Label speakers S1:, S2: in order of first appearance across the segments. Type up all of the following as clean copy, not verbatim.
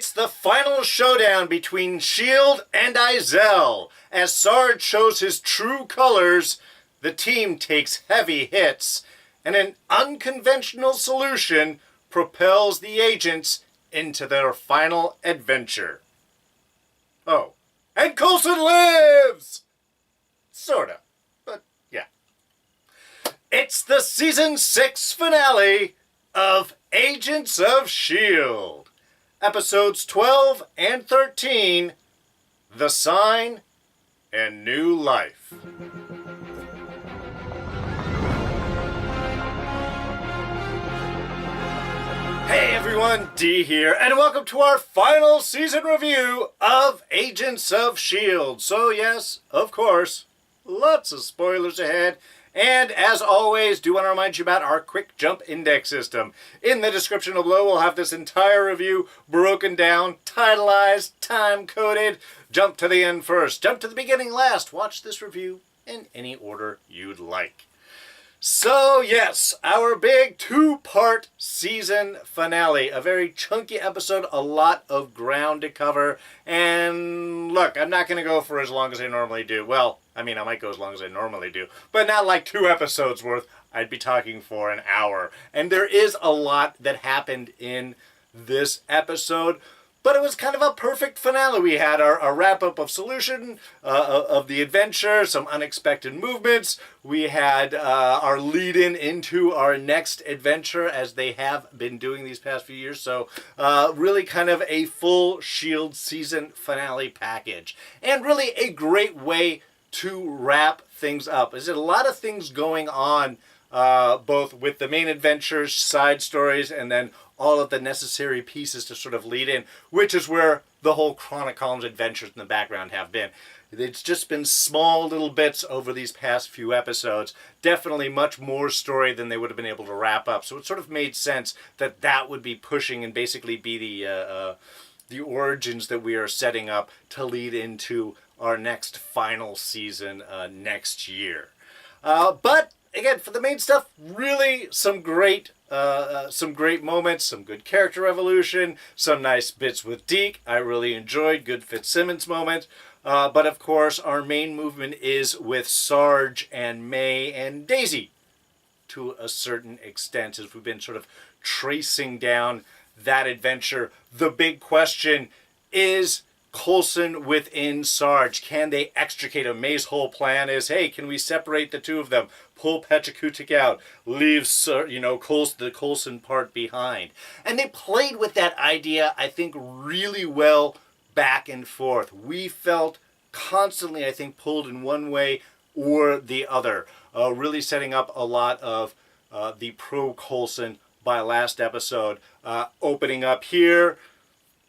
S1: It's the final showdown between S.H.I.E.L.D. and Izel. As Sarge shows his true colors, the team takes heavy hits, and an unconventional solution propels the agents into their final adventure. Oh, and COULSON lives! Sorta, but yeah. It's the Season 6 finale of Agents of S.H.I.E.L.D. Episodes 12 and 13, The Sign and New Life. Hey everyone, D here, and welcome to our final season review of Agents of S.H.I.E.L.D. So yes, of course, lots of spoilers ahead. And as always, do want to remind you about our quick jump index system. In the description below, we'll have this entire review broken down, titleized, time-coded. Jump to the end first, jump to the beginning last. Watch this review in any order you'd like. So yes, our big two-part season finale. A very chunky episode, a lot of ground to cover. And look, I'm not going to go for as long as I normally do. Well, I mean, I might go as long as I normally do, but not like 2 episodes worth. I'd be talking for an hour. And there is a lot that happened in this episode, but it was kind of a perfect finale. We had our wrap-up of solution, of the adventure, some unexpected movements. We had our lead-in into our next adventure, as they have been doing these past few years. So really kind of a full S.H.I.E.L.D. season finale package. And really a great way to wrap things up. There's a lot of things going on, both with the main adventures, side stories, and then all of the necessary pieces to sort of lead in, which is where the whole Chronicon adventures in the background have been. It's just been small little bits over these past few episodes. Definitely much more story than they would have been able to wrap up. So it sort of made sense that that would be pushing and basically be the origins that we are setting up to lead into our next final season next year. But again, for the main stuff, really some great moments, some good character evolution, some nice bits with Deke. I really enjoyed good Fitzsimmons moment. But of course, our main movement is with Sarge and May and Daisy to a certain extent, as we've been sort of tracing down that adventure. The big question is Coulson within Sarge. Can they extricate him? May's whole plan is, hey, can we separate the two of them? Pull Pachacootic out. Leave, the Coulson part behind. And they played with that idea, I think, really well back and forth. We felt constantly, I think, pulled in one way or the other. Really setting up a lot of the pro-Coulson by last episode. Opening up here,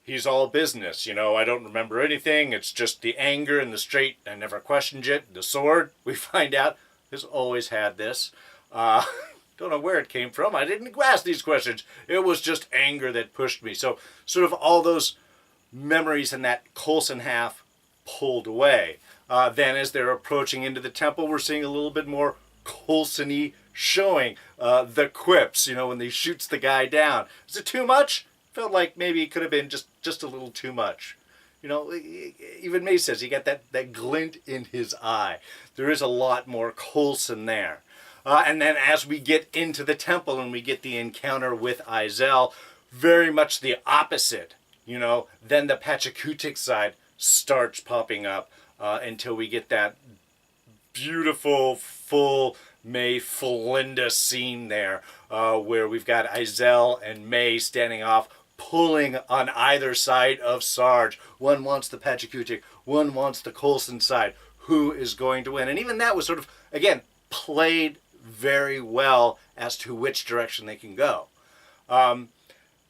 S1: he's all business, I don't remember anything. It's just the anger and the straight. I never questioned it. The sword, we find out, has always had this. Don't know where it came from. I didn't ask these questions. It was just anger that pushed me. So sort of all those memories in that Coulson half pulled away. Then as they're approaching into the temple, we're seeing a little bit more Coulson-y showing. The quips, when he shoots the guy down. Is it too much? Felt like maybe it could have been just a little too much. Even May says he got that glint in his eye. There is a lot more Coulson there. And then as we get into the temple and we get the encounter with Izel, very much the opposite. Then the Pachacootic side starts popping up until we get that beautiful, full May Felinda scene there, where we've got Izel and May standing off, pulling on either side of Sarge. One wants the Pachacootic, one wants the Coulson side. Who is going to win? And even that was sort of, again, played very well as to which direction they can go.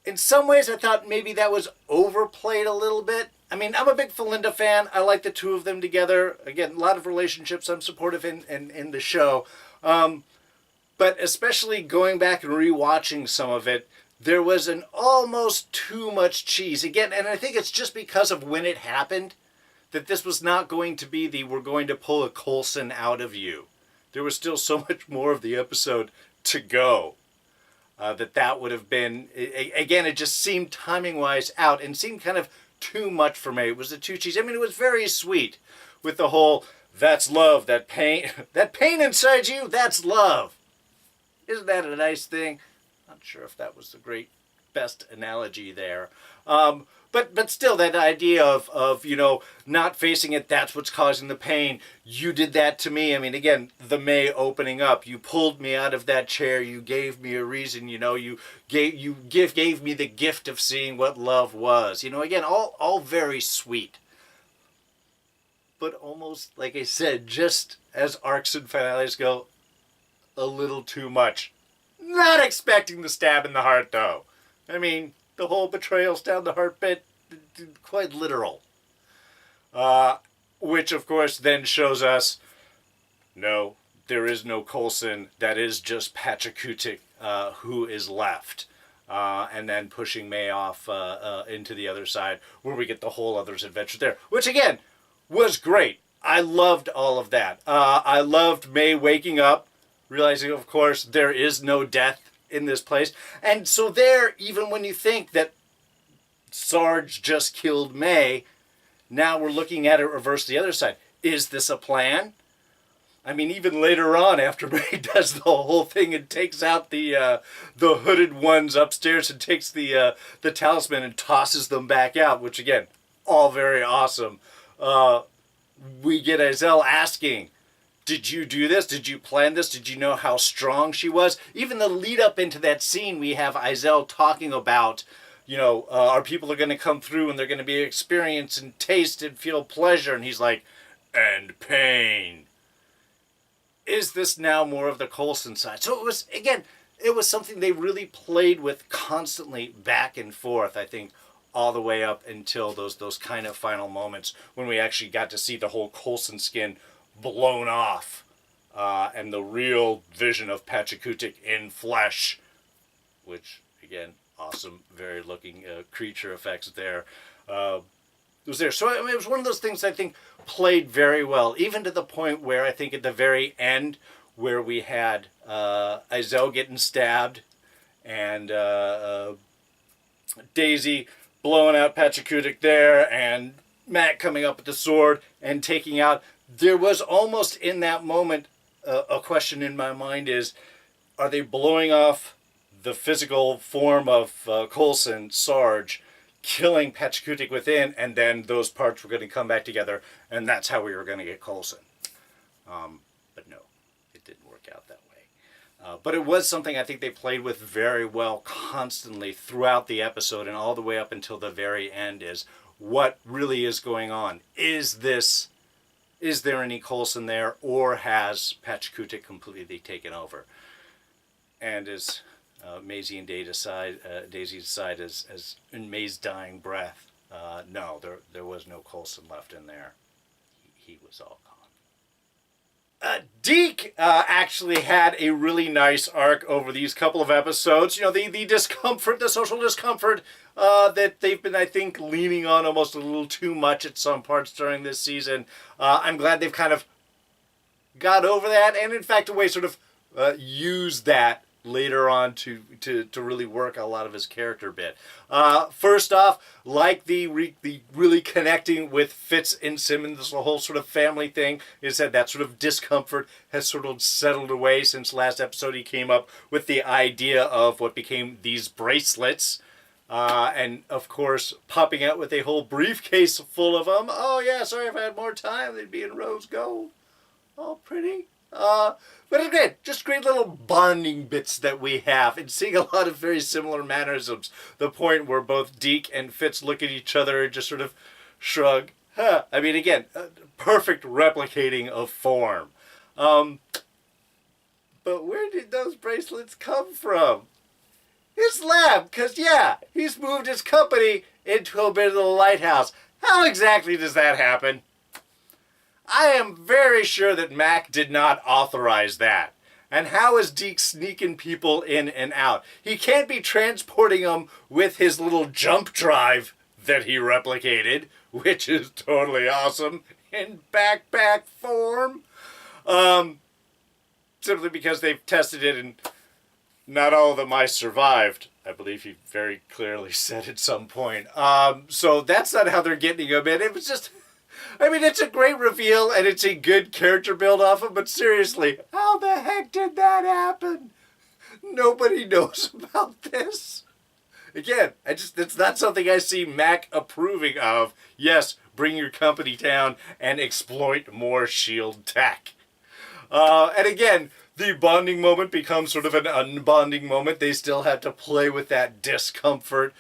S1: In some ways, I thought maybe that was overplayed a little bit. I mean, I'm a big Felinda fan. I like the two of them together. Again, a lot of relationships I'm supportive in the show. But especially going back and rewatching some of it, there was an almost too much cheese. Again, and I think it's just because of when it happened, that this was not going to be we're going to pull a Coulson out of you. There was still so much more of the episode to go. that would have been, again, it just seemed timing-wise out and seemed kind of too much for me. It was too cheesy. I mean, it was very sweet with the whole, that's love, that pain inside you, that's love. Isn't that a nice thing? Not sure if that was the best analogy there. But still, that idea of not facing it, that's what's causing the pain. You did that to me. I mean, again, the May opening up. You pulled me out of that chair. You gave me a reason. You gave me the gift of seeing what love was. Again, all very sweet. But almost, like I said, just as arcs and finales go, a little too much. Not expecting the stab in the heart, though. I mean, the whole betrayals down the heart bit, quite literal. Which, of course, then shows us, no, there is no Coulson. That is just Pachacootic who is left. And then pushing May off into the other side, where we get the whole other's adventure there. Which, again, was great. I loved all of that. I loved May waking up, realizing, of course, there is no death in this place. And so there, even when you think that Sarge just killed May, now we're looking at it reverse the other side. Is this a plan? I mean, even later on, after May does the whole thing and takes out the hooded ones upstairs and takes the talisman and tosses them back out, which, again, all very awesome. We get Izel asking, did you do this? Did you plan this? Did you know how strong she was? Even the lead up into that scene, we have Izel talking about, our people are going to come through and they're going to be experience and taste and feel pleasure. And he's like, and pain. Is this now more of the Coulson side? So it was something they really played with constantly back and forth, I think, all the way up until those kind of final moments when we actually got to see the whole Coulson skin blown off, and the real vision of Pachacootic in flesh, which, again, awesome, very looking creature effects there. Was there. So it was one of those things I think played very well, even to the point where I think at the very end, where we had Izel getting stabbed and Daisy blowing out Pachacootic there, and Matt coming up with the sword and taking out. There was almost in that moment a question in my mind is, are they blowing off the physical form of Coulson, Sarge, killing Pachacootic within, and then those parts were going to come back together, and that's how we were going to get Coulson. But no, it didn't work out that way. But it was something I think they played with very well constantly throughout the episode and all the way up until the very end is, what really is going on? Is there any Coulson there, or has Pachacootic completely taken over? And as Maisie and Daisy decide as in May's dying breath, no, there was no Coulson left in there. He was all gone. Deke actually had a really nice arc over these couple of episodes. The discomfort, the social discomfort that they've been, I think, leaning on almost a little too much at some parts during this season. I'm glad they've kind of got over that, and in fact, a way sort of used that later on to really work a lot of his character bit. First off, like the really connecting with Fitz and Simmons, this whole sort of family thing, is that sort of discomfort has sort of settled away since last episode. He came up with the idea of what became these bracelets. And of course, popping out with a whole briefcase full of them. Oh yeah, sorry, if I had more time, they'd be in rose gold. All pretty. But it's great. Just great little bonding bits that we have, and seeing a lot of very similar mannerisms. The point where both Deke and Fitz look at each other and just sort of shrug. Huh. I mean, again, perfect replicating of form. But where did those bracelets come from? His lab, because yeah, he's moved his company into a bit of the lighthouse. How exactly does that happen? I am very sure that Mac did not authorize that. And how is Deke sneaking people in and out? He can't be transporting them with his little jump drive that he replicated, which is totally awesome, in backpack form. Simply because they've tested it and not all of the mice survived. I believe he very clearly said at some point. So that's not how they're getting him in. It was just, I mean, it's a great reveal and it's a good character build off of, but seriously, how the heck did that happen? Nobody knows about this. Again, it's not something I see Mac approving of. Yes, bring your company down and exploit more S.H.I.E.L.D. tech. And again, the bonding moment becomes sort of an unbonding moment. They still have to play with that discomfort,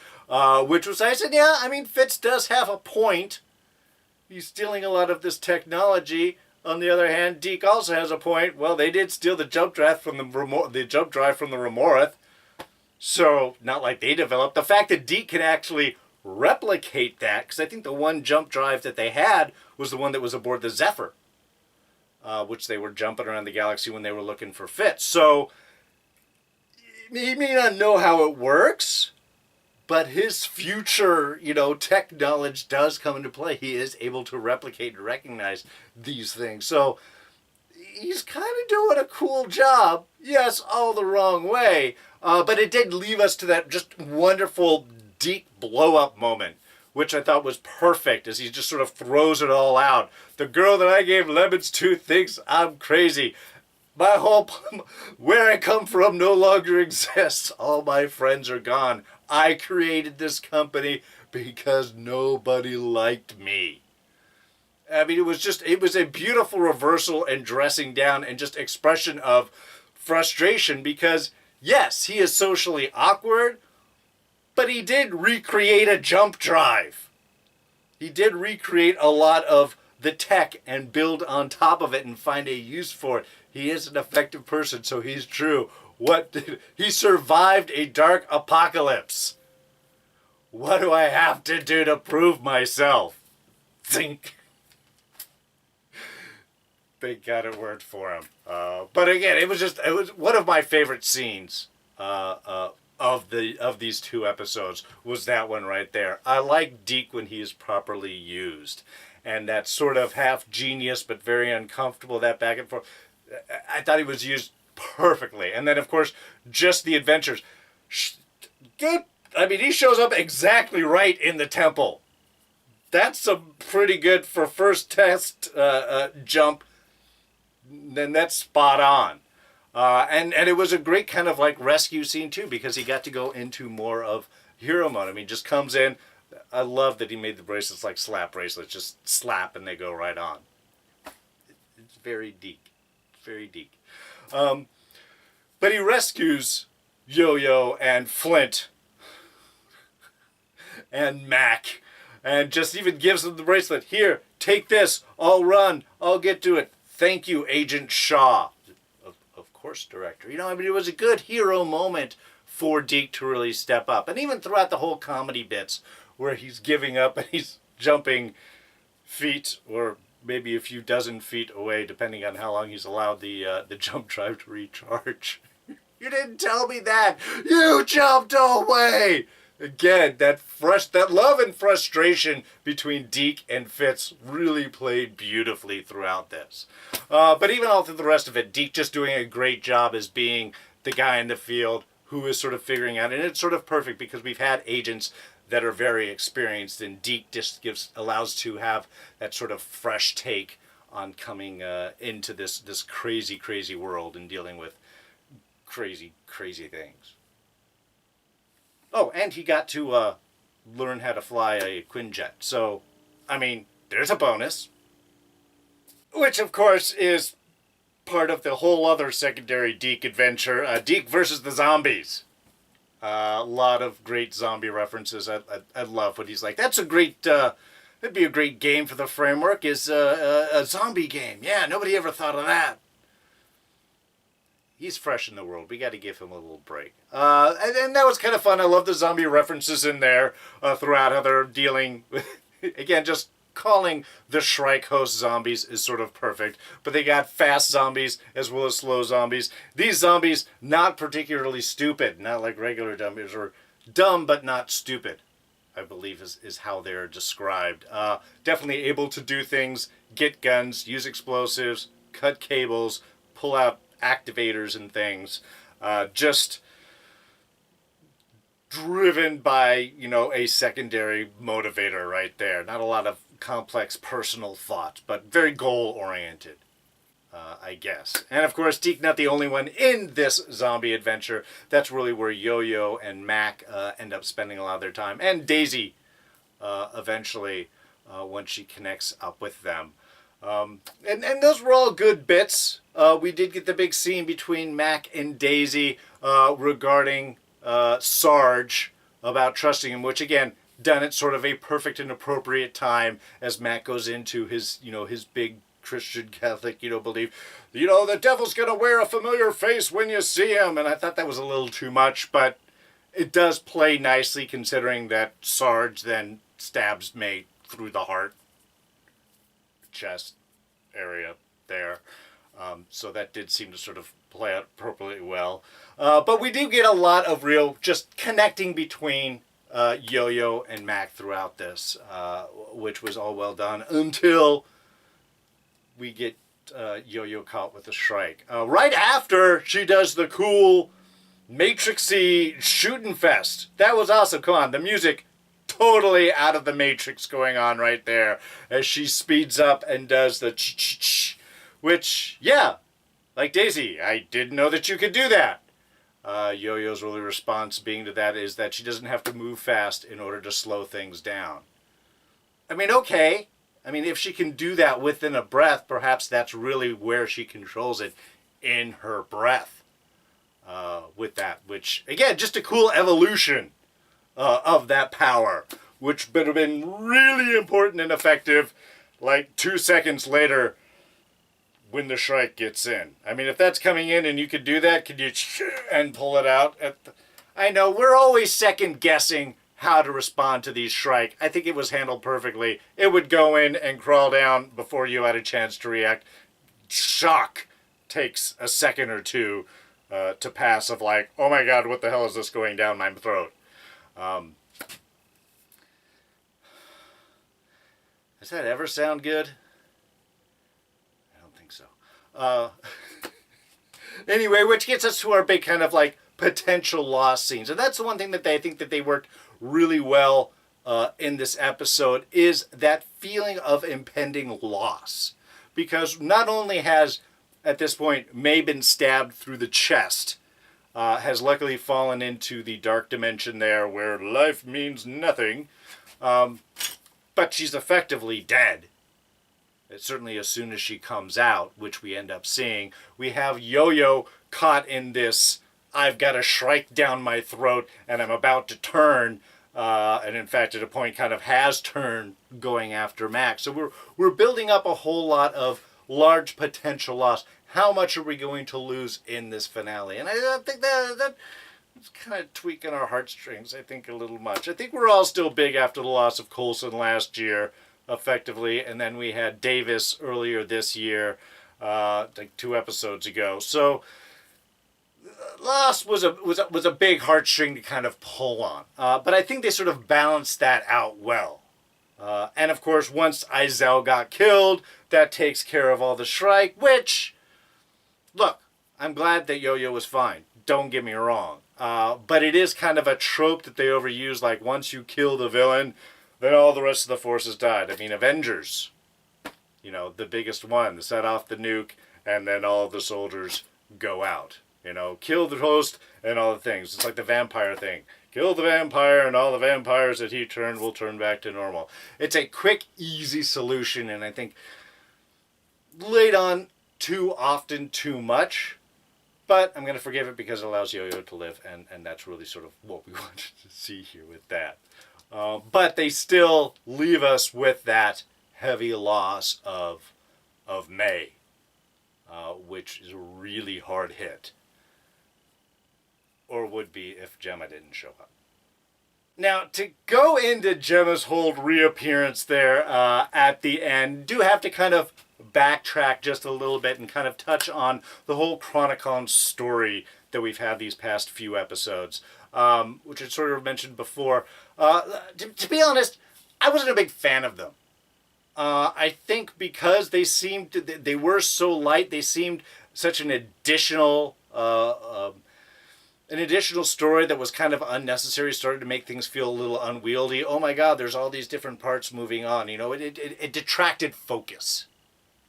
S1: which was nice. And yeah, I mean, Fitz does have a point. He's stealing a lot of this technology. On the other hand, Deke also has a point. Well, they did steal the jump drive from the Remoreth. So, not like they developed. The fact that Deke can actually replicate that, because I think the one jump drive that they had was the one that was aboard the Zephyr, which they were jumping around the galaxy when they were looking for Fitz. So, he may not know how it works, but his future, tech knowledge does come into play. He is able to replicate and recognize these things. So, he's kind of doing a cool job. Yes, all the wrong way. But it did leave us to that just wonderful Deke blow-up moment, which I thought was perfect as he just sort of throws it all out. The girl that I gave lemons to thinks I'm crazy. My whole, where I come from no longer exists. All my friends are gone. I created this company because nobody liked me. I mean, it was a beautiful reversal and dressing down and just expression of frustration because, yes, he is socially awkward, but he did recreate a jump drive. He did recreate a lot of the tech and build on top of it and find a use for it. He is an effective person, so he's true. He survived a dark apocalypse. What do I have to do to prove myself? Think. Thank God it worked for him. But again, it was one of my favorite scenes of these two episodes was that one right there. I like Deke when he is properly used. And that sort of half genius but very uncomfortable, that back and forth. I thought he was used perfectly. And then, of course, just the adventures. Good. I mean, he shows up exactly right in the temple. That's some pretty good for first test jump. Then that's spot on. And it was a great kind of like rescue scene too, because he got to go into more of hero mode. I mean, just comes in. I love that he made the bracelets like slap bracelets. Just slap and they go right on. It's very Deke. Very Deke. But he rescues Yo-Yo and Flint and Mac and just even gives them the bracelet. Here, take this. I'll run. I'll get to it. Thank you, Agent Shaw. Of course, director. I mean, it was a good hero moment for Deke to really step up. And even throughout the whole comedy bits where he's giving up and he's jumping feet or maybe a few dozen feet away, depending on how long he's allowed the jump drive to recharge. You didn't tell me that. You jumped away. Again, that love and frustration between Deke and Fitz really played beautifully throughout this. But even all through the rest of it, Deke just doing a great job as being the guy in the field who is sort of figuring out, and it's sort of perfect because we've had agents that are very experienced, and Deke just allows to have that sort of fresh take on coming into this crazy, crazy world and dealing with crazy, crazy things. Oh, and he got to learn how to fly a Quinjet. So, I mean, there's a bonus. Which, of course, is part of the whole other secondary Deke adventure. Deke versus the zombies. A lot of great zombie references. I love what he's like. That's a great... that'd be a great game for the framework, is a zombie game. Yeah, nobody ever thought of that. He's fresh in the world. We got to give him a little break. And that was kind of fun. I love the zombie references in there throughout how they're dealing with... Again, just calling the Shrike host zombies is sort of perfect. But they got fast zombies as well as slow zombies. These zombies, not particularly stupid. Not like regular zombies. Or dumb but not stupid, I believe is how they're described. Definitely able to do things. Get guns. Use explosives. Cut cables. Pull out activators and things. Just driven by, a secondary motivator right there. Not a lot of complex personal thought, but very goal-oriented, I guess. And of course, Deke not the only one in this zombie adventure. That's really where Yo-Yo and Mac end up spending a lot of their time. And Daisy, eventually, once she connects up with them. And those were all good bits. We did get the big scene between Mac and Daisy regarding Sarge about trusting him, which again, done at sort of a perfect and appropriate time as Mac goes into his, his big Christian Catholic, belief. The devil's gonna wear a familiar face when you see him. And I thought that was a little too much, but it does play nicely considering that Sarge then stabs May through the heart, chest area there. So that did seem to sort of play out appropriately well. But we do get a lot of real just connecting between Yo-Yo and Mac throughout this, which was all well done until we get Yo-Yo caught with a Shrike. Right after she does the cool Matrixy shooting fest. That was awesome. Come on, the music totally out of the Matrix going on right there as she speeds up and does the ch-ch-ch, which, yeah, like Daisy, I didn't know that you could do that. Yo-Yo's really response being to that is that she doesn't have to move fast in order to slow things down. I mean, okay. I mean, if she can do that within a breath, perhaps that's really where she controls it, in her breath. With that, which, again, just a cool evolution of that power, which would have been really important and effective like 2 seconds later when the Shrike gets in. I mean, if that's coming in and you could do that, could you and pull it out? I know, we're always second guessing how to respond to these Shrike. I think it was handled perfectly. It would go in and crawl down before you had a chance to react. Shock takes a second or two to pass of like, oh my god, what the hell is this going down my throat? Does that ever sound good? I don't think so. Anyway, which gets us to our big kind of like potential loss scenes. And that's the one thing that I think that they worked really well in this episode, is that feeling of impending loss. Because not only has, at this point, May been stabbed through the chest, has luckily fallen into the dark dimension there where life means nothing, but she's effectively dead. Certainly as soon as she comes out, which we end up seeing, we have Yo-Yo caught in this, I've got a Shrike down my throat and I'm about to turn, and in fact at a point kind of has turned going after Max. So we're building up a whole lot of large potential loss. How much are we going to lose in this finale? And I think that's kind of tweaking our heartstrings, I think, a little much. I think we're all still big after the loss of Coulson last year, effectively, and then we had Davis earlier this year, like 2 episodes ago. So loss was a big heartstring to kind of pull on. But I think they sort of balanced that out well. And of course, once Izel got killed, that takes care of all the Shrike, which, look, I'm glad that Yo-Yo was fine. Don't get me wrong. But it is kind of a trope that they overuse, like once you kill the villain, then all the rest of the forces died. I mean, Avengers, the biggest one, set off the nuke, and then all the soldiers go out. Kill the host and all the things. It's like the vampire thing. Kill the vampire and all the vampires that he turned will turn back to normal. It's a quick, easy solution, and I think laid on too often, too much. But I'm going to forgive it because it allows Yo-Yo to live, and that's really sort of what we wanted to see here with that. But they still leave us with that heavy loss of May, which is a really hard hit. Or would be if Gemma didn't show up. Now, to go into Gemma's whole reappearance there at the end, do have to kind of backtrack just a little bit and kind of touch on the whole Chronicon story that we've had these past few episodes, which I sort of mentioned before. To be honest, I wasn't a big fan of them. I think because they were so light, they seemed such an additional an additional story that was kind of unnecessary, started to make things feel a little unwieldy. Oh my God, there's all these different parts moving on. You know, it detracted focus.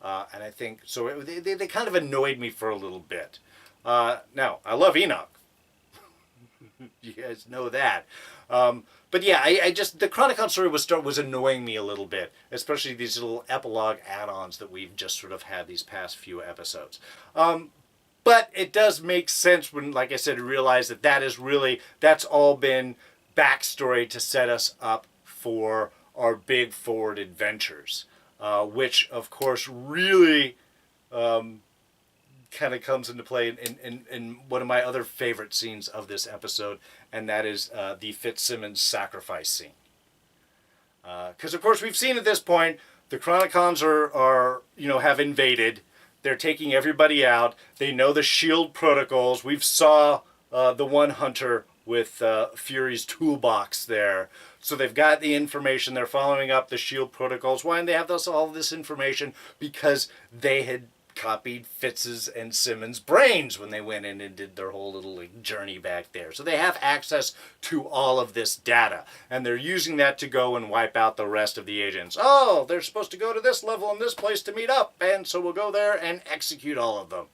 S1: And I think, so they kind of annoyed me for a little bit. Now, I love Enoch. You guys know that. But yeah, I just, the Chronicon story was annoying me a little bit, especially these little epilogue add-ons that we've just sort of had these past few episodes. But it does make sense when, like I said, realize that that's all been backstory to set us up for our big forward adventures, which of course really kind of comes into play in one of my other favorite scenes of this episode, and that is the Fitzsimmons sacrifice scene. Because of course we've seen at this point the Chronicons are have invaded. They're taking everybody out. They know the S.H.I.E.L.D. protocols. We've saw the one hunter with Fury's toolbox there. So they've got the information. They're following up the S.H.I.E.L.D. protocols. Why do they have all this information? Because they had copied Fitz's and Simmons' brains when they went in and did their whole little journey back there. So they have access to all of this data, and they're using that to go and wipe out the rest of the agents. Oh, they're supposed to go to this level in this place to meet up, and so we'll go there and execute all of them.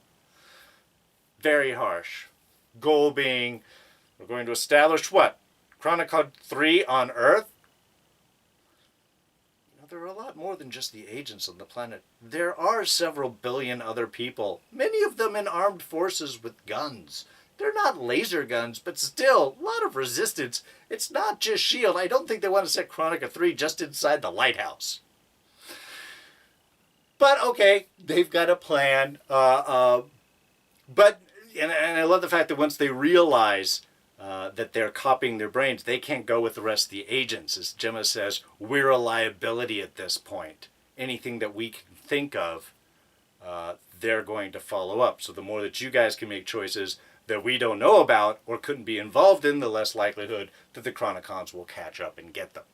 S1: Very harsh. Goal being, we're going to establish what? Chronicon 3 on Earth? There are a lot more than just the agents on the planet. There are several billion other people, many of them in armed forces with guns. They're not laser guns, but still, a lot of resistance. It's not just S.H.I.E.L.D. I don't think they want to set Chronicon 3 just inside the lighthouse. But okay, they've got a plan. And I love the fact that once they realize that they're copying their brains, they can't go with the rest of the agents. As Gemma says, we're a liability at this point. Anything that we can think of, they're going to follow up. So the more that you guys can make choices that we don't know about or couldn't be involved in, the less likelihood that the Chronicons will catch up and get them.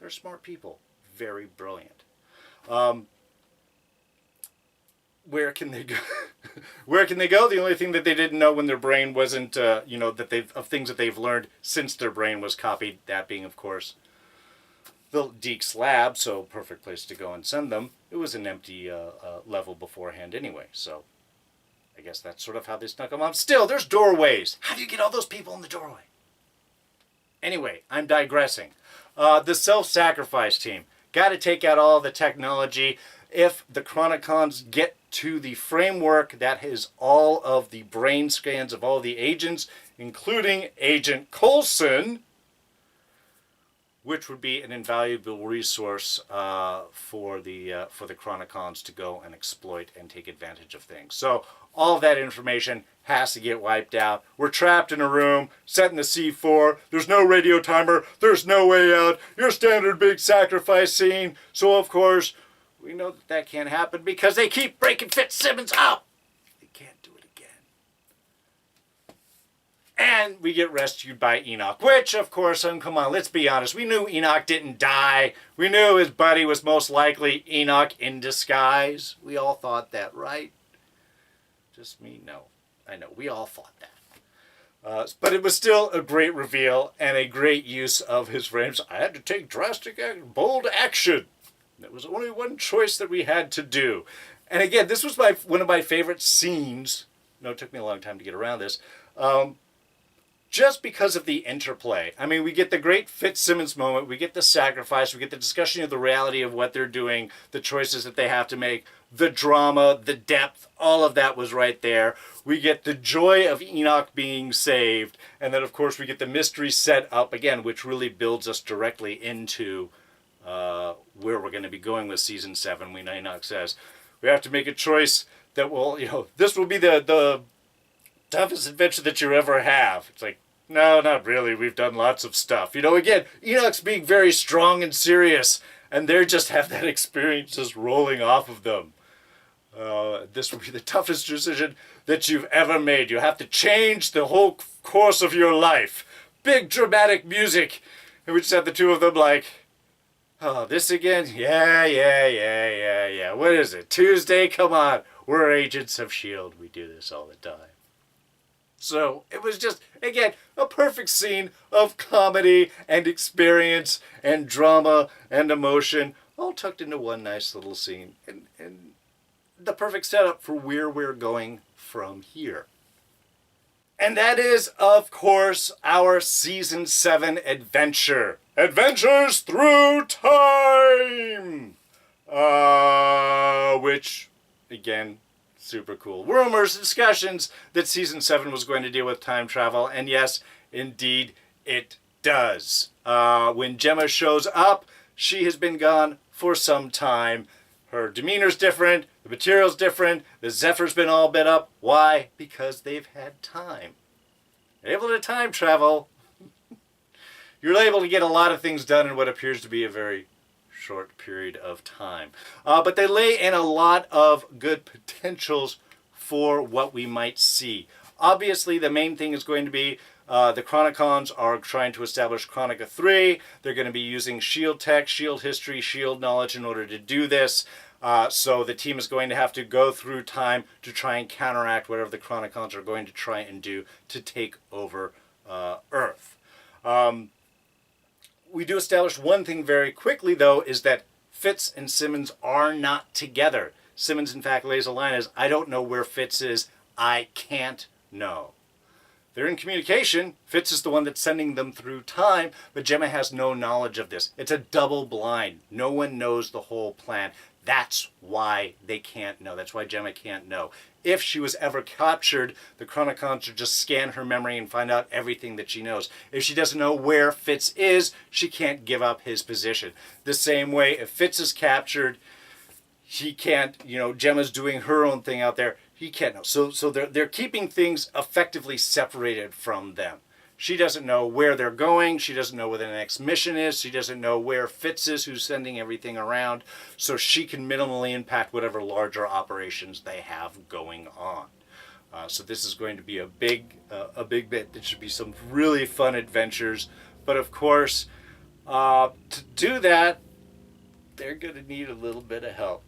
S1: They're smart people. Very brilliant. Where can they go? Where can they go? The only thing that they didn't know when their brain wasn't, of things that they've learned since their brain was copied, that being, of course, the Deke's lab, so perfect place to go and send them. It was an empty level beforehand anyway, so I guess that's sort of how they snuck them on. Still, there's doorways. How do you get all those people in the doorway? Anyway, I'm digressing. The self-sacrifice team. Got to take out all the technology. If the Chronicons get to the framework that is all of the brain scans of all the agents, including Agent Coulson, which would be an invaluable resource for the Chronicons to go and exploit and take advantage of things. So all of that information has to get wiped out. We're trapped in a room, set in the C4. There's no radio timer. There's no way out. Your standard big sacrifice scene. So of course, we know that can't happen because they keep breaking Fitzsimmons up. They can't do it again. And we get rescued by Enoch, which, of course, come on, let's be honest. We knew Enoch didn't die. We knew his buddy was most likely Enoch in disguise. We all thought that, right? Just me? No. I know. We all thought that. But it was still a great reveal and a great use of his frames. I had to take drastic, bold action. There was only one choice that we had to do. And again, this was one of my favorite scenes. No, it took me a long time to get around this. Just because of the interplay. I mean, we get the great Fitzsimmons moment. We get the sacrifice. We get the discussion of the reality of what they're doing, the choices that they have to make, the drama, the depth. All of that was right there. We get the joy of Enoch being saved. And then, of course, we get the mystery set up again, which really builds us directly into where we're going to be going with Season 7. We know Enoch says, we have to make a choice that will, this will be the toughest adventure that you ever have. It's like, no, not really. We've done lots of stuff. Again, Enoch's being very strong and serious, and they just have that experience just rolling off of them. This will be the toughest decision that you've ever made. You have to change the whole course of your life. Big dramatic music. And we just have the two of them like, oh, this again? Yeah. What is it? Tuesday? Come on. We're agents of S.H.I.E.L.D. We do this all the time. So it was just, again, a perfect scene of comedy and experience and drama and emotion, all tucked into one nice little scene. And the perfect setup for where we're going from here. And that is, of course, our Season 7 adventure. Adventures Through Time! Which, again, super cool. Rumors, discussions that Season 7 was going to deal with time travel, and yes, indeed, it does. When Gemma shows up, she has been gone for some time. Her demeanor's different, the material's different, the Zephyr's been all bit up. Why? Because they've had time. They're able to time travel. You're able to get a lot of things done in what appears to be a very short period of time. But they lay in a lot of good potentials for what we might see. Obviously, the main thing is going to be the Chronicons are trying to establish Chronica 3. They're going to be using S.H.I.E.L.D. tech, S.H.I.E.L.D. history, S.H.I.E.L.D. knowledge in order to do this. So the team is going to have to go through time to try and counteract whatever the Chronicons are going to try and do to take over Earth. We do establish one thing very quickly, though, is that Fitz and Simmons are not together. Simmons, in fact, lays a line as, I don't know where Fitz is. I can't know. They're in communication. Fitz is the one that's sending them through time, but Gemma has no knowledge of this. It's a double blind. No one knows the whole plan. That's why they can't know. That's why Gemma can't know. If she was ever captured, the Chronicons would just scan her memory and find out everything that she knows. If she doesn't know where Fitz is, she can't give up his position. The same way, if Fitz is captured, he can't, Gemma's doing her own thing out there. He can't know. So they're keeping things effectively separated from them. She doesn't know where they're going. She doesn't know where the next mission is. She doesn't know where Fitz is, who's sending everything around. So she can minimally impact whatever larger operations they have going on. So this is going to be a big bit. There should be some really fun adventures. But of course, to do that, they're going to need a little bit of help.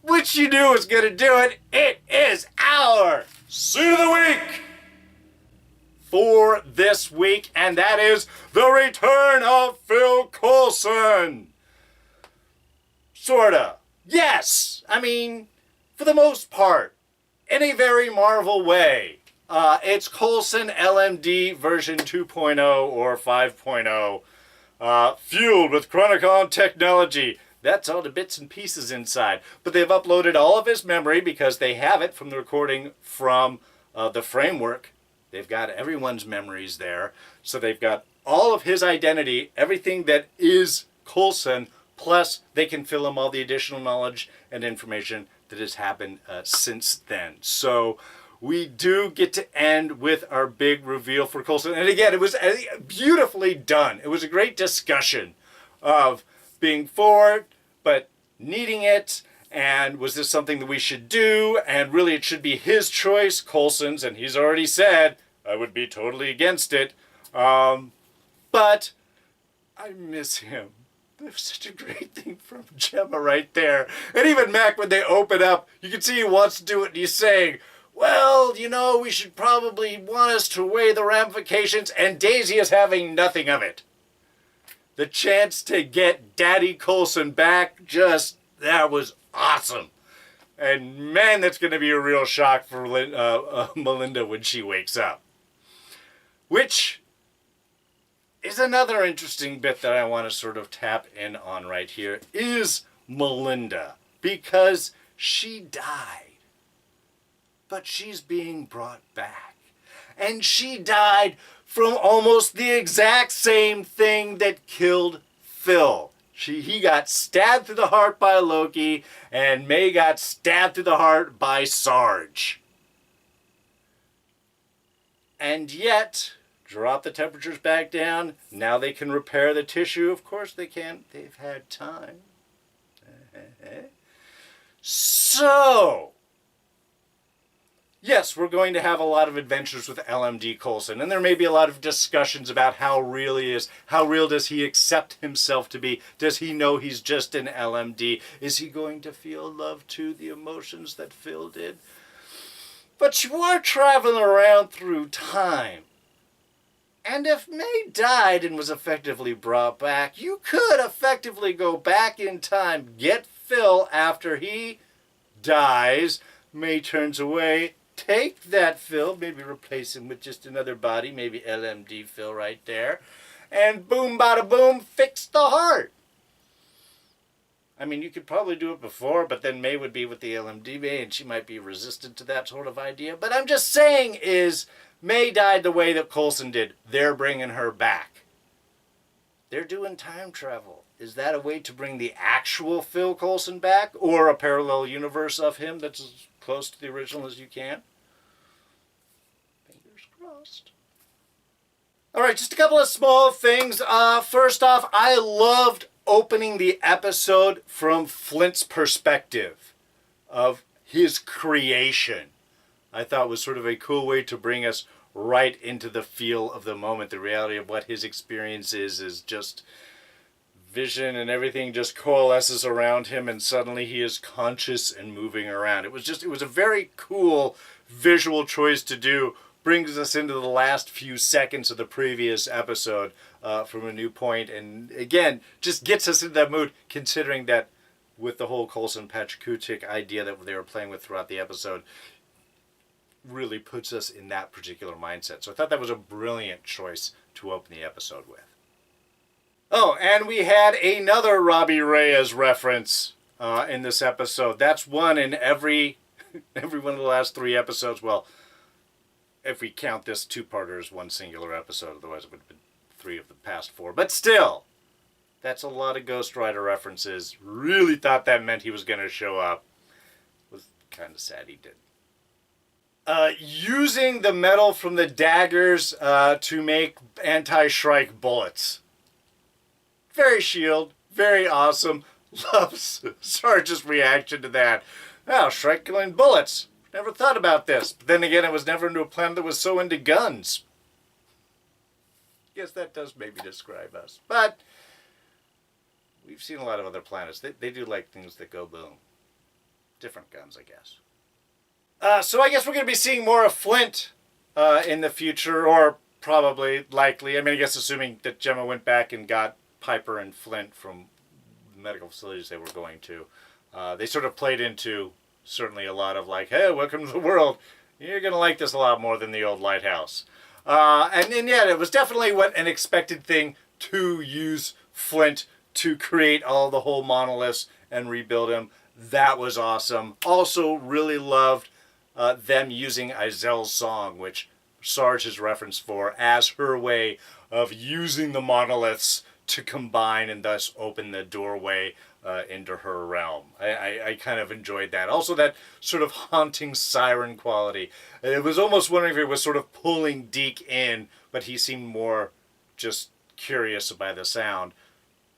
S1: Which you knew was going to do it. It is our Suit of the Week for this week, and that is the return of Phil Coulson. Sorta. Yes. I mean, for the most part, in a very Marvel way. It's Coulson LMD version 2.0 or 5.0, fueled with Chronicon technology. That's all the bits and pieces inside. But they've uploaded all of his memory because they have it from the recording from the framework. They've got everyone's memories there. So they've got all of his identity, everything that is Coulson, plus they can fill him all the additional knowledge and information that has happened since then. So we do get to end with our big reveal for Coulson. And again, it was beautifully done. It was a great discussion of being for it, but needing it, and was this something that we should do? And really it should be his choice, Coulson's, and he's already said, I would be totally against it. But I miss him. There's such a great thing from Gemma right there. And even Mac, when they open up, you can see he wants to do it, and he's saying, well, we should probably want us to weigh the ramifications, and Daisy is having nothing of it. The chance to get Daddy Coulson back, that was awesome. And man, that's going to be a real shock for Melinda when she wakes up. Which is another interesting bit that I want to sort of tap in on right here, is Melinda. Because she died, but she's being brought back. And she died from almost the exact same thing that killed Phil. He got stabbed through the heart by Loki, and May got stabbed through the heart by Sarge. And yet, drop the temperatures back down. Now they can repair the tissue. Of course they can. They've had time. So, yes, we're going to have a lot of adventures with LMD Coulson, and there may be a lot of discussions about how real he is. How real does he accept himself to be? Does he know he's just an LMD? Is he going to feel love to the emotions that Phil did? But you are traveling around through time. And if May died and was effectively brought back, you could effectively go back in time, get Phil after he dies, May turns away, take that Phil, maybe replace him with just another body, maybe LMD Phil right there, and boom, bada boom, fix the heart. I mean, you could probably do it before, but then May would be with the LMD May, and she might be resistant to that sort of idea. But I'm just saying is, May died the way that Coulson did. They're bringing her back. They're doing time travel. Is that a way to bring the actual Phil Coulson back? Or a parallel universe of him that's as close to the original as you can? Fingers crossed. Alright, just a couple of small things. First off, I loved opening the episode from Flint's perspective of his creation. I thought was sort of a cool way to bring us right into the feel of the moment. The reality of what his experience is just vision, and everything just coalesces around him, and suddenly he is conscious and moving around. It was a very cool visual choice to do. Brings us into the last few seconds of the previous episode from a new point, and again, just gets us into that mood, considering that with the whole Coulson Pachkutik idea that they were playing with throughout the episode, really puts us in that particular mindset. So I thought that was a brilliant choice to open the episode with. Oh, and we had another Robbie Reyes reference in this episode. That's one in every one of the last 3 episodes. Well, if we count this 2-parter as one singular episode, otherwise it would have been 3 of the past 4. But still, that's a lot of Ghost Rider references. Really thought that meant he was going to show up. Was kind of sad he did. Using the metal from the daggers to make anti-Shrike bullets. Very S.H.I.E.L.D. Very awesome. Loves Sarge's reaction to that. Oh, Shrike killing bullets. Never thought about this. But then again, it was never into a planet that was so into guns. Guess that does maybe describe us. But we've seen a lot of other planets. They do like things that go boom. Different guns, I guess. So I guess we're going to be seeing more of Flint in the future, or probably, likely. I mean, I guess assuming that Gemma went back and got Piper and Flint from the medical facilities they were going to. They sort of played into certainly a lot of like, hey, welcome to the world. You're going to like this a lot more than the old lighthouse. And yeah, it was definitely an expected thing to use Flint to create all the whole monoliths and rebuild him. That was awesome. Also really loved them using Izel's song, which Sarge has referenced for, as her way of using the monoliths to combine and thus open the doorway into her realm. I kind of enjoyed that. Also that sort of haunting siren quality. It was almost wondering if it was sort of pulling Deke in, but he seemed more just curious by the sound.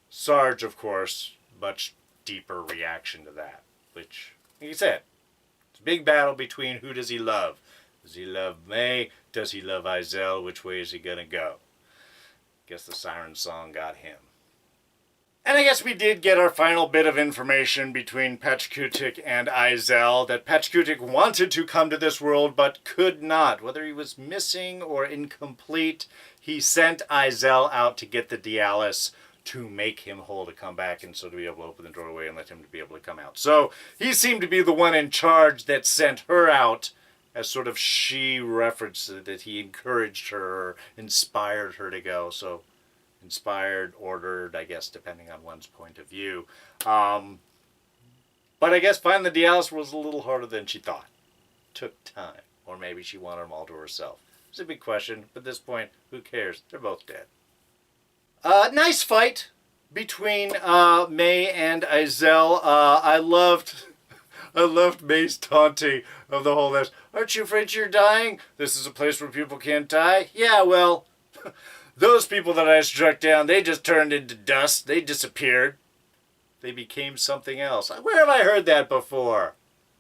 S1: Sarge, of course, much deeper reaction to that, which, like you said, it's a big battle between who does he love. Does he love May? Does he love Izel? Which way is he gonna go? Guess the siren song got him. And I guess we did get our final bit of information between Pachkutik and Izel, that Pachkutik wanted to come to this world but could not. Whether he was missing or incomplete, he sent Izel out to get the Dialis to make him whole to come back, and so to be able to open the doorway and let him to be able to come out. So he seemed to be the one in charge that sent her out, as sort of she referenced it, that he encouraged her, inspired her to go. So inspired, ordered, I guess, depending on one's point of view. But I guess finding the Dialis was a little harder than she thought. Took time. Or maybe she wanted them all to herself. It's a big question, but at this point, who cares? They're both dead. Nice fight between May and Izel. I loved May's taunting of the whole this. Aren't you afraid you're dying? This is a place where people can't die? Yeah, well, those people that I struck down, they just turned into dust. They disappeared. They became something else. Where have I heard that before?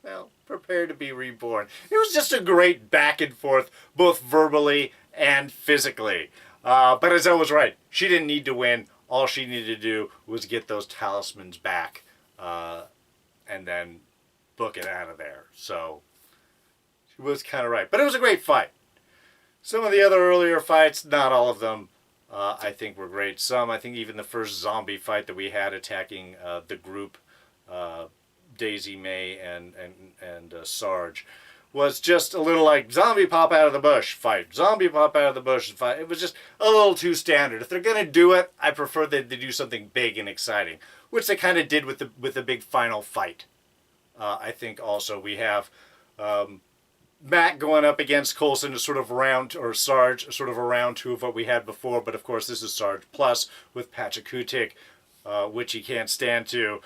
S1: Well, prepare to be reborn. It was just a great back and forth, both verbally and physically. But Izel was right. She didn't need to win. All she needed to do was get those talismans back and then book it out of there. So was kind of right. But it was a great fight. Some of the other earlier fights, not all of them, I think were great. Some, I think even the first zombie fight that we had attacking the group, Daisy, May, and Sarge, was just a little like zombie pop out of the bush fight, zombie pop out of the bush fight. It was just a little too standard. If they're gonna do it, I prefer that they do something big and exciting, which they kind of did with the big final fight. I think also we have Matt going up against Coulson is sort of around, or Sarge, sort of around two of what we had before, but of course this is Sarge plus with Pachakutik, which he can't stand to.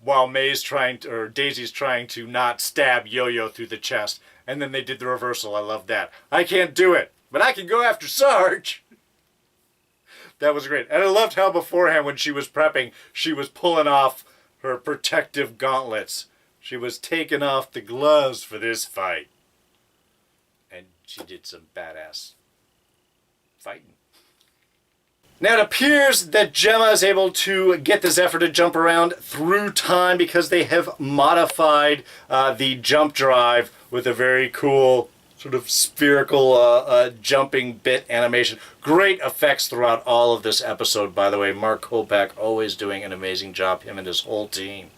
S1: While May's trying to, or Daisy's trying to not stab Yo-Yo through the chest. And then they did the reversal. I love that. I can't do it, but I can go after Sarge. That was great. And I loved how beforehand when she was prepping, she was pulling off her protective gauntlets. She was taking off the gloves for this fight. And she did some badass fighting. Now it appears that Gemma is able to get this effort to jump around through time because they have modified the jump drive with a very cool sort of spherical jumping bit animation. Great effects throughout all of this episode, by the way. Mark Kolpak always doing an amazing job, him and his whole team.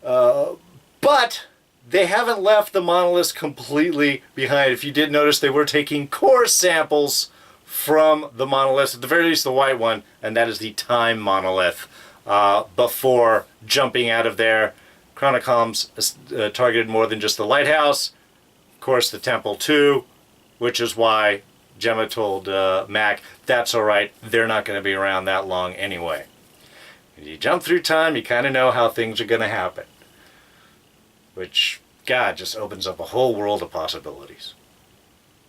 S1: But they haven't left the monoliths completely behind. If you did notice, they were taking core samples from the monolith, at the very least the white one, and that is the time monolith. Before jumping out of there, Chronicons targeted more than just the lighthouse, of course the temple too, which is why Gemma told Mac, that's alright, they're not going to be around that long anyway. When you jump through time, you kind of know how things are going to happen. Which, God, just opens up a whole world of possibilities.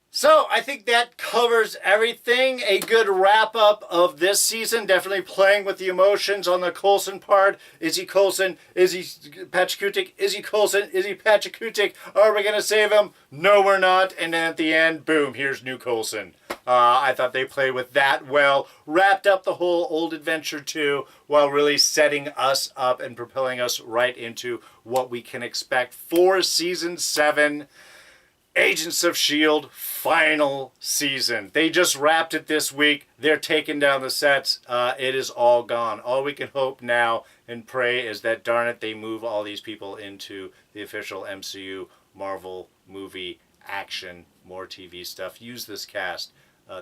S1: So, I think that covers everything. A good wrap-up of this season. Definitely playing with the emotions on the Coulson part. Is he Coulson? Is he Pachakutik? Is he Coulson? Is he Pachakutik? Are we going to save him? No, we're not. And then at the end, boom, here's new Coulson. I thought they played with that well. Wrapped up the whole Old Adventure 2 while really setting us up and propelling us right into what we can expect for Season 7. Agents of S.H.I.E.L.D. final season. They just wrapped it this week. They're taking down the sets. It is all gone. All we can hope now and pray is that, darn it, they move all these people into the official MCU Marvel movie action, more TV stuff. Use this cast.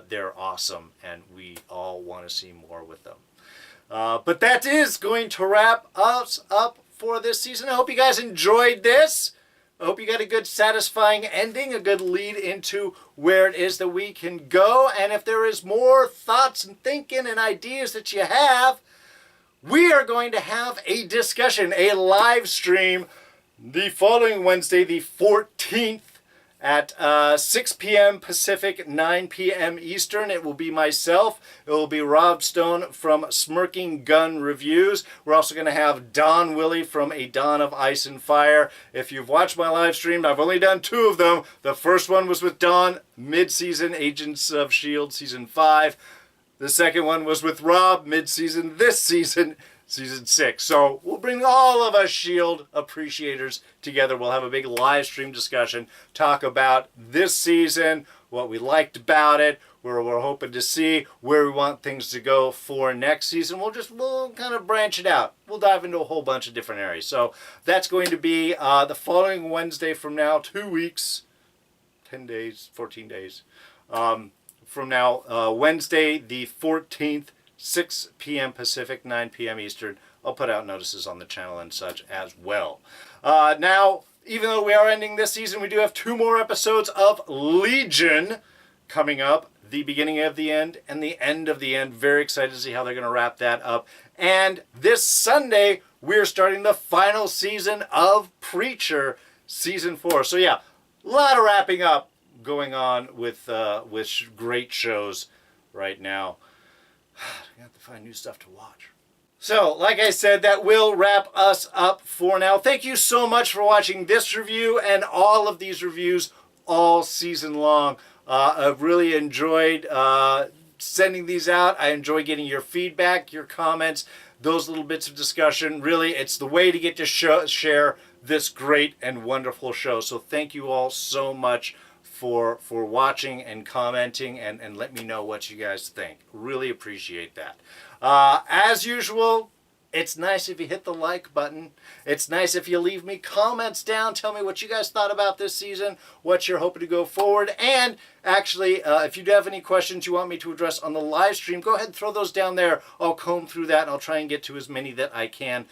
S1: They're awesome, and we all want to see more with them. But that is going to wrap us up for this season. I hope you guys enjoyed this. I hope you got a good satisfying ending, a good lead into where it is that we can go. And if there is more thoughts and thinking and ideas that you have, we are going to have a discussion, a live stream the following Wednesday, the 14th at 6 p.m. Pacific, 9 p.m. Eastern. It will be myself. It will be Rob Stone from Smirking Gun Reviews. We're also going to have Don Willi from A Dawn of Ice and Fire. If you've watched my live stream, I've only done 2 of them. The first one was with Don, mid-season, Agents of S.H.I.E.L.D. Season 5. The second one was with Rob, mid-season, this season, Season 6. So we'll bring all of us S.H.I.E.L.D. appreciators together. We'll have a big live stream discussion, talk about this season, what we liked about it, where we're hoping to see, where we want things to go for next season. We'll kind of branch it out. We'll dive into a whole bunch of different areas. So that's going to be the following Wednesday from now, 2 weeks, 10 days, 14 days from now, Wednesday the 14th, 6 p.m. Pacific, 9 p.m. Eastern. I'll put out notices on the channel and such as well. Now, even though we are ending this season, we do have 2 more episodes of Legion coming up. The beginning of the end and the end of the end. Very excited to see how they're going to wrap that up. And this Sunday, we're starting the final season of Preacher, Season 4. So yeah, a lot of wrapping up going on with great shows right now. I have to find new stuff to watch. So, like I said, that will wrap us up for now. Thank you so much for watching this review and all of these reviews all season long. I've really enjoyed sending these out. I enjoy getting your feedback, your comments, those little bits of discussion. Really, it's the way to get to share this great and wonderful show. So thank you all so much for watching and commenting and let me know what you guys think. Really appreciate that. As usual, it's nice if you hit the like button. It's nice if you leave me comments down. Tell me what you guys thought about this season, what you're hoping to go forward. And actually, if you do have any questions you want me to address on the live stream, go ahead and throw those down there. I'll comb through that and I'll try and get to as many that I can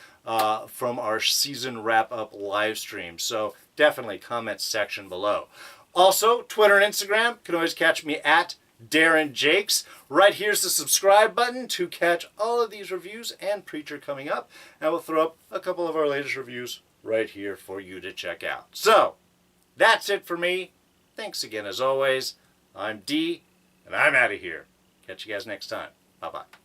S1: from our season wrap-up live stream. So definitely comment section below. Also, Twitter and Instagram, you can always catch me at Darren Jakes. Right here's the subscribe button to catch all of these reviews and Preacher coming up. And we'll throw up a couple of our latest reviews right here for you to check out. So, that's it for me. Thanks again as always. I'm D, and I'm out of here. Catch you guys next time. Bye-bye.